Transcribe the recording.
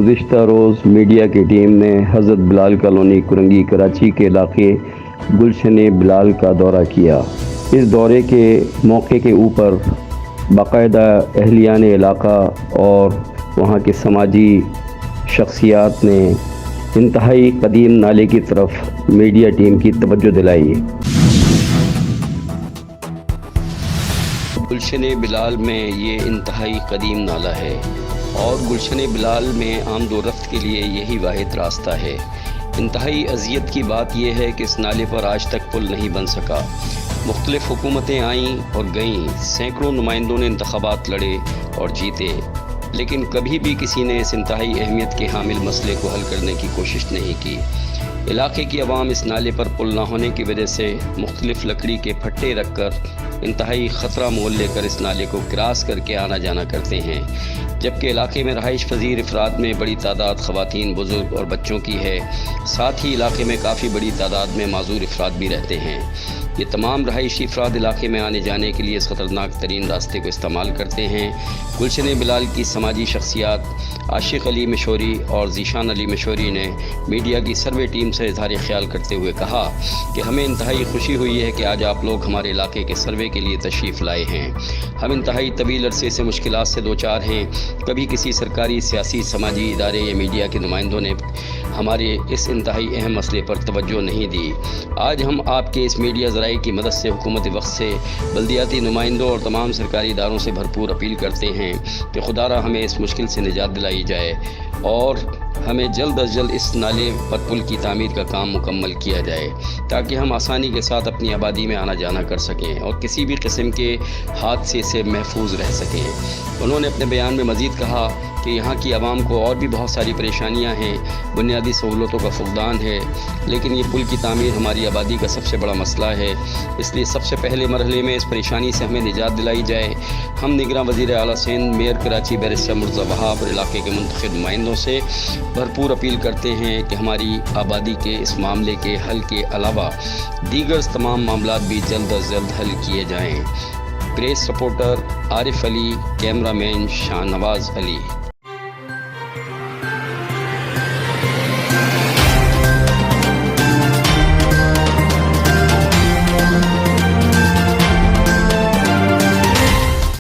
گزشتہ روز میڈیا کی ٹیم نے حضرت بلال کالونی کرنگی کراچی کے علاقے گلشن بلال کا دورہ کیا۔ اس دورے کے موقع کے اوپر باقاعدہ اہلیان علاقہ اور وہاں کے سماجی شخصیات نے انتہائی قدیم نالے کی طرف میڈیا ٹیم کی توجہ دلائی۔ گلشن بلال میں یہ انتہائی قدیم نالہ ہے اور گلشن بلال میں آمد و رفت کے لیے یہی واحد راستہ ہے۔ انتہائی اذیت کی بات یہ ہے کہ اس نالے پر آج تک پل نہیں بن سکا۔ مختلف حکومتیں آئیں اور گئیں، سینکڑوں نمائندوں نے انتخابات لڑے اور جیتے، لیکن کبھی بھی کسی نے اس انتہائی اہمیت کے حامل مسئلے کو حل کرنے کی کوشش نہیں کی۔ علاقے کی عوام اس نالے پر پل نہ ہونے کی وجہ سے مختلف لکڑی کے پھٹے رکھ کر انتہائی خطرہ مول لے کر اس نالے کو کراس کر کے آنا جانا کرتے ہیں، جبکہ علاقے میں رہائش پذیر افراد میں بڑی تعداد خواتین، بزرگ اور بچوں کی ہے۔ ساتھ ہی علاقے میں کافی بڑی تعداد میں معذور افراد بھی رہتے ہیں۔ یہ تمام رہائشی افراد علاقے میں آنے جانے کے لیے اس خطرناک ترین راستے کو استعمال کرتے ہیں۔ گلشن بلال کی سماجی شخصیات عاشق علی مشوری اور ذیشان علی مشوری نے میڈیا کی سروے ٹیم سے اظہار خیال کرتے ہوئے کہا کہ ہمیں انتہائی خوشی ہوئی ہے کہ آج آپ لوگ ہمارے علاقے کے سروے کے لیے تشریف لائے ہیں۔ ہم انتہائی طویل عرصے سے مشکلات سے دوچار ہیں۔ کبھی کسی سرکاری، سیاسی، سماجی ادارے یا میڈیا کے نمائندوں نے ہمارے اس انتہائی اہم مسئلے پر توجہ نہیں دی۔ آج ہم آپ کے اس میڈیا ذرائع کی مدد سے حکومت وقت سے، بلدیاتی نمائندوں اور تمام سرکاری اداروں سے بھرپور اپیل کرتے ہیں کہ خدا را ہمیں اس مشکل سے نجات دلائی جائے اور ہمیں جلد از جلد اس نالے پر پل کی تعمیر کا کام مکمل کیا جائے تاکہ ہم آسانی کے ساتھ اپنی آبادی میں آنا جانا کر سکیں اور کسی بھی قسم کے حادثے سے محفوظ رہ سکیں۔ انہوں نے اپنے بیان میں مزید کہا کہ یہاں کی عوام کو اور بھی بہت ساری پریشانیاں ہیں، بنیادی سہولتوں کا فقدان ہے، لیکن یہ پل کی تعمیر ہماری آبادی کا سب سے بڑا مسئلہ ہے، اس لیے سب سے پہلے مرحلے میں اس پریشانی سے ہمیں نجات دلائی جائے۔ ہم نگراں وزیر اعلیٰ سندھ، میئر کراچی بیرسٹر مرتضیٰ وہاب اور علاقے کے منتخب نمائندوں سے بھرپور اپیل کرتے ہیں کہ ہماری آبادی کے اس معاملے کے حل کے علاوہ دیگر تمام معاملات بھی جلد از جلد حل کیے جائیں۔ پریس رپورٹر عارف علی، کیمرہ مین شاہ نواز علی۔